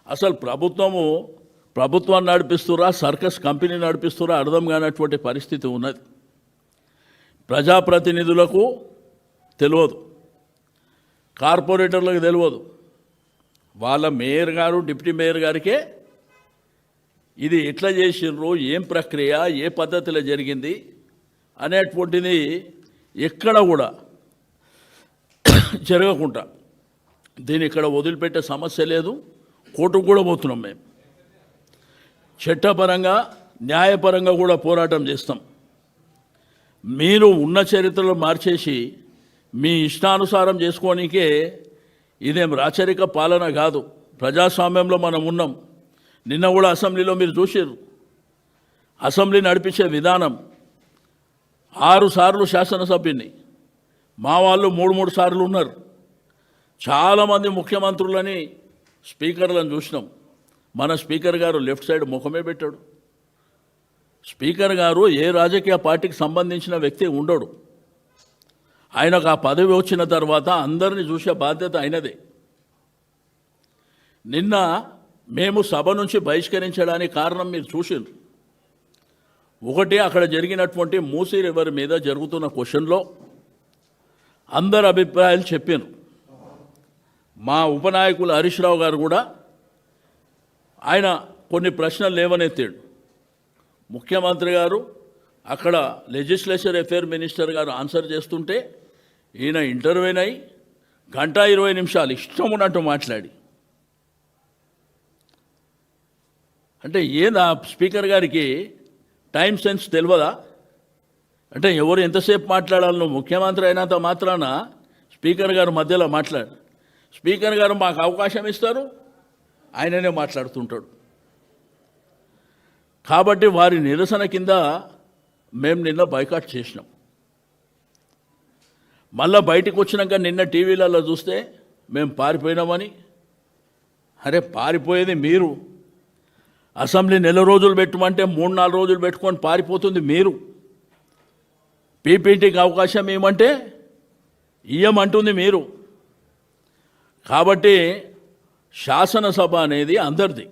అసలు ప్రభుత్వాన్ని నడిపిస్తురా circus company నడిపిస్తురా అర్థం కానటువంటి పరిస్థితి ఉన్నది. ప్రజాప్రతినిధులకు తెలియదు, కార్పొరేటర్లకు తెలియదు, వాళ్ళ మేయర్ గారు డిప్యూటీ మేయర్ గారికే ఇది ఎట్లా చేసిర్రు, ఏం ప్రక్రియ, ఏ పద్ధతిలో జరిగింది అనేటువంటిది ఎక్కడ కూడా జరగకుండా దీన్ని ఇక్కడ వదిలిపెట్టే సమస్య లేదు. కోర్టుకు కూడా పోతున్నాం. మేము చట్టపరంగా న్యాయపరంగా కూడా పోరాటం చేస్తాం. మీరు ఉన్న చరిత్రలో మార్చేసి మీ ఇష్టానుసారం చేసుకోనికే ఇదేం రాచరిక పాలన కాదు. ప్రజాస్వామ్యంలో మనం ఉన్నాం. నిన్న కూడా అసెంబ్లీలో మీరు చూసారు. అసెంబ్లీ నడిపించే విధానం 6 సార్లు శాసనసభ్యుని, మా వాళ్ళు 3 సార్లు ఉన్నారు. చాలామంది ముఖ్యమంత్రులని స్పీకర్లను చూసినాం. మన స్పీకర్ గారు లెఫ్ట్ సైడ్ ముఖమే పెట్టాడు. స్పీకర్ గారు ఏ రాజకీయ పార్టీకి సంబంధించిన వ్యక్తి ఉండడు. ఆయనకు ఆ పదవి వచ్చిన తర్వాత అందరినీ చూసే బాధ్యత అయినదే. నిన్న మేము సభ నుంచి బహిష్కరించడానికి కారణం మీరు చూసిండ్రు. ఒకటి, అక్కడ జరిగినటువంటి మూసీ రివర్ మీద జరుగుతున్న క్వశ్చన్లో అందరు అభిప్రాయాలు చెప్పారు. మా ఉపనాయకులు హరీష్ రావు గారు కూడా ఆయన కొన్ని ప్రశ్నలు లేవనెత్తాడు. ముఖ్యమంత్రి గారు అక్కడ లెజిస్లేచర్ అఫేర్ మినిస్టర్ గారు ఆన్సర్ చేస్తుంటే ఈయన ఇంటర్వ్యూన్ అయి 1:20 నిమిషాలు ఇష్టం ఉన్నట్టు మాట్లాడి, అంటే ఏదా స్పీకర్ గారికి టైం సెన్స్ తెలియదా? అంటే ఎవరు ఎంతసేపు మాట్లాడాలను ముఖ్యమంత్రి అయినంత మాత్రాన స్పీకర్ గారు మధ్యలో స్పీకర్ గారు మాకు అవకాశం ఇస్తారు, ఆయననే మాట్లాడుతుంటాడు. కాబట్టి వారి నిరసన కింద మేము నిన్న బైకాట్ చేసినాం. మళ్ళీ బయటకు వచ్చినాక నిన్న టీవీలలో చూస్తే మేము పారిపోయినామని. అరే పారిపోయేది మీరు. అసెంబ్లీ నెల రోజులు పెట్టమంటే 3-4 రోజులు పెట్టుకొని పారిపోతుంది మీరు. పీపీటీకి అవకాశం ఏమంటే ఇయ్యమంటుంది మీరు. కాబట్టి శాసనసభ అనేది అందరిది.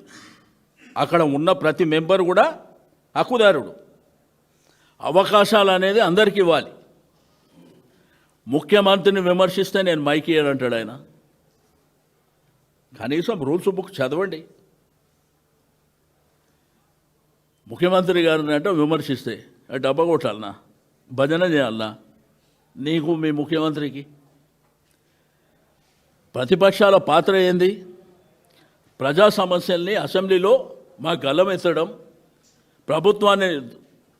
అక్కడ ఉన్న ప్రతి మెంబర్ కూడా హక్కుదారుడు. అవకాశాలు అనేది అందరికీ ఇవ్వాలి. ముఖ్యమంత్రిని విమర్శిస్తే నేను మైక్ ఇయ్యానంటాడు ఆయన. కనీసం రూల్స్ బుక్ చదవండి. ముఖ్యమంత్రి గారిని అంటే విమర్శిస్తే డబ్బా కొట్టాలనా, భజన చేయాలనా నీకు మీ ముఖ్యమంత్రికి? ప్రతిపక్షాల పాత్ర ఏంది? ప్రజా సమస్యల్ని అసెంబ్లీలో మా గల్లమెత్తడం, ప్రభుత్వాన్ని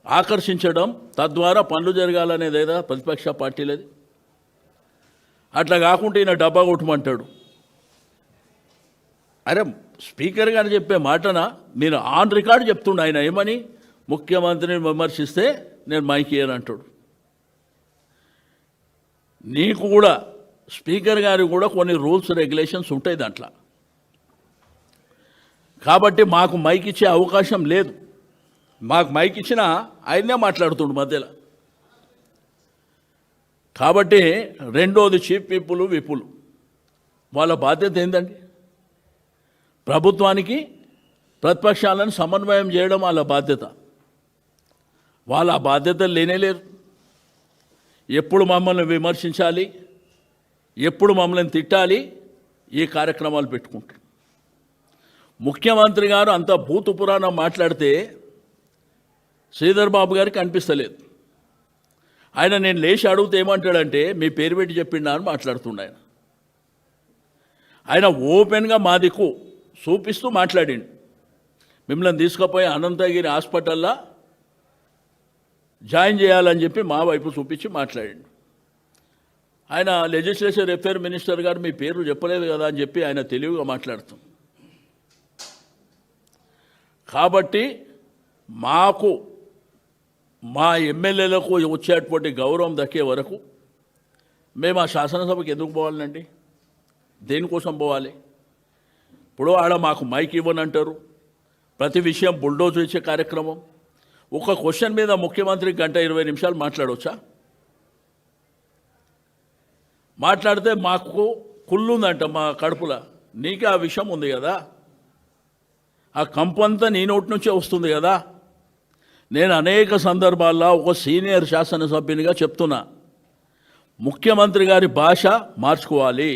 ఆకర్షించడం, తద్వారా పనులు జరగాలనేదేదా ప్రతిపక్ష పార్టీలది. అట్లా కాకుండా ఈయన డబ్బా కొట్టమంటాడు. అరే స్పీకర్ గారు చెప్పే మాటన మీరు ఆన్ రికార్డు చెప్తుండే ఆయన ఏమని, ముఖ్యమంత్రిని విమర్శిస్తే నేను మైక్ ఇయ్యనంటాడు. నీకు కూడా స్పీకర్ గారికి కూడా కొన్ని రూల్స్ రెగ్యులేషన్స్ ఉంటాయి దాంట్లో. కాబట్టి మాకు మైక్ ఇచ్చే అవకాశం లేదు. మాకు మైక్ ఇచ్చినా ఆయన్నే మాట్లాడుతుండు మధ్యలో. కాబట్టి రెండోది చీఫ్ విప్పులు వాళ్ళ బాధ్యత ఏందండి? ప్రభుత్వానికి ప్రతిపక్షాలను సమన్వయం చేయడం వాళ్ళ బాధ్యత. వాళ్ళ బాధ్యతలు లేనేలేరు. ఎప్పుడు మమ్మల్ని విమర్శించాలి, ఎప్పుడు మమ్మల్ని తిట్టాలి, ఈ కార్యక్రమాలు పెట్టుకుంటారు. ముఖ్యమంత్రి గారు అంత భూతు పురాణం మాట్లాడితే శ్రీధర్ బాబు గారికి అనిపిస్తలేదు. ఆయన నేను లేచి అడిగితే ఏమంటాడంటే మీ పేరు పెట్టి చెప్పిండా అని మాట్లాడుతుండే. ఆయన ఓపెన్గా మా దిక్కు చూపిస్తూ మాట్లాడిండు. మిమ్మల్ని తీసుకుపోయి అనంతగిరి హాస్పిటల్లో జాయిన్ చేయాలని చెప్పి మా వైపు చూపించి మాట్లాడిండు. ఆయన లెజిస్లేచర్ అఫేర్ మినిస్టర్ గారు మీ పేరు చెప్పలేదు కదా అని చెప్పి ఆయన తెలివిగా మాట్లాడుతాం. కాబట్టి మాకు మా ఎమ్మెల్యేలకు వచ్చేటువంటి గౌరవం దక్కే వరకు మేము ఆ శాసనసభకి ఎందుకు పోవాలండి? దేనికోసం పోవాలి? ఇప్పుడు ఆడ మాకు మైక్ ఇవ్వనంటారు, ప్రతి విషయం బుల్డోజ్ ఇచ్చే కార్యక్రమం. ఒక క్వశ్చన్ మీద ముఖ్యమంత్రి 1:20 నిమిషాలు మాట్లాడవచ్చా? మాట్లాడితే మాకు కుళ్ళుందంట మా కడుపులో. నీకే ఆ విషయం ఉంది కదా, ఆ కంపంతా నీ నోటి నుంచే వస్తుంది కదా. నేను అనేక సందర్భాల్లో ఒక సీనియర్ శాసనసభ్యునిగా చెప్తున్నా, ముఖ్యమంత్రి గారి భాష మార్చుకోవాలి.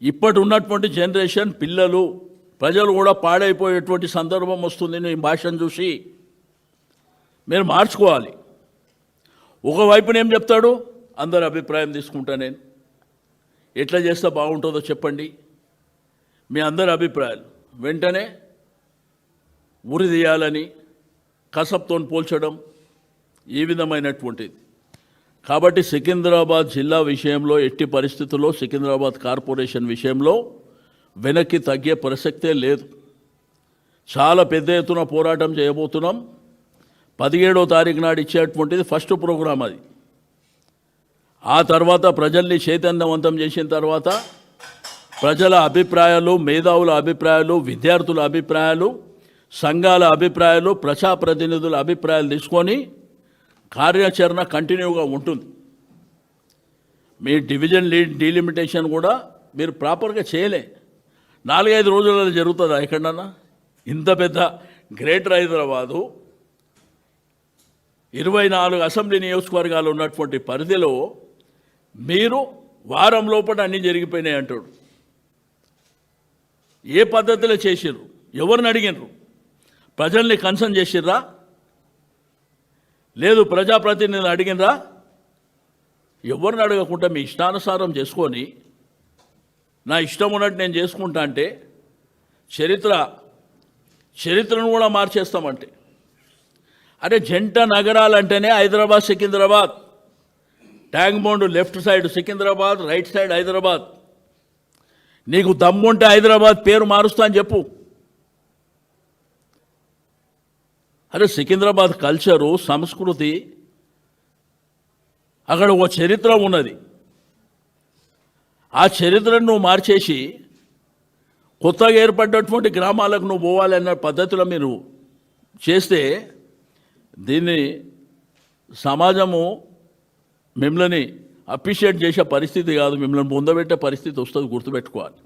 ఇప్పటి ఉన్నటువంటి జనరేషన్ పిల్లలు ప్రజలు కూడా పాడైపోయేటువంటి సందర్భం వస్తుంది. నీ భాషను చూసి మీరు మార్చుకోవాలి. ఒకవైపున ఏం చెప్తాడు, అందరి అభిప్రాయం తీసుకుంటా, నేను ఎట్లా చేస్తే బాగుంటుందో చెప్పండి, మీ అందరి అభిప్రాయాలు. వెంటనే ఉరి తీయాలని కసబ్తో పోల్చడం ఈ విధమైనటువంటిది. కాబట్టి సికింద్రాబాద్ జిల్లా విషయంలో ఎట్టి పరిస్థితుల్లో సికింద్రాబాద్ కార్పొరేషన్ విషయంలో వెనక్కి తగ్గే ప్రసక్తే లేదు. చాలా పెద్ద ఎత్తున పోరాటం చేయబోతున్నాం. 17వ తారీఖు నాడు ఇచ్చేటువంటిది ఫస్ట్ ప్రోగ్రాం అది. ఆ తర్వాత ప్రజల్ని చైతన్యవంతం చేసిన తర్వాత ప్రజల అభిప్రాయాలు, మేధావుల అభిప్రాయాలు, విద్యార్థుల అభిప్రాయాలు, సంఘాల అభిప్రాయాలు, ప్రజాప్రతినిధుల అభిప్రాయాలు తీసుకొని కార్యాచరణ కంటిన్యూగా ఉంటుంది. మీ డివిజన్ డీలిమిటేషన్ కూడా మీరు ప్రాపర్గా చేయలే. 4-5 రోజులలో జరుగుతుందా ఎక్కడన్నా? ఇంత పెద్ద గ్రేటర్ హైదరాబాదు 24 అసెంబ్లీ నియోజకవర్గాలు ఉన్నటువంటి పరిధిలో మీరు వారం లోపల అన్నీ జరిగిపోయినాయి అంటాడు. ఏ పద్ధతిలో చేసిర్రు? ఎవరిని అడిగినరు? ప్రజల్ని కన్సర్న్ చేసిర్రా? లేదు ప్రజాప్రతినిధులు అడిగినరా? ఎవరిని అడగకుండా మీ ఇష్టానుసారం చేసుకొని నా ఇష్టం ఉన్నట్టు నేను చేసుకుంటా అంటే చరిత్రను కూడా మార్చేస్తామంటే. అరే జంట నగరాలంటేనే Hyderabad, Secunderabad. Tank bund left side Secunderabad, right side Hyderabad. నీకు దమ్ముంటే హైదరాబాద్ పేరు మారుస్తా అని చెప్పు. అరే సికింద్రాబాద్ కల్చరు, సంస్కృతి, అక్కడ ఒక చరిత్ర ఉన్నది. ఆ చరిత్రను నువ్వు మార్చేసి కొత్తగా ఏర్పడ్డటువంటి గ్రామాలకు నువ్వు పోవాలన్న పద్ధతిలో మీరు చేస్తే దీన్ని సమాజము మిమ్మల్ని అప్రిషియేట్ చేసే పరిస్థితి కాదు, మిమ్మల్ని పొందబెట్టే పరిస్థితి వస్తుంది, గుర్తుపెట్టుకోవాలి.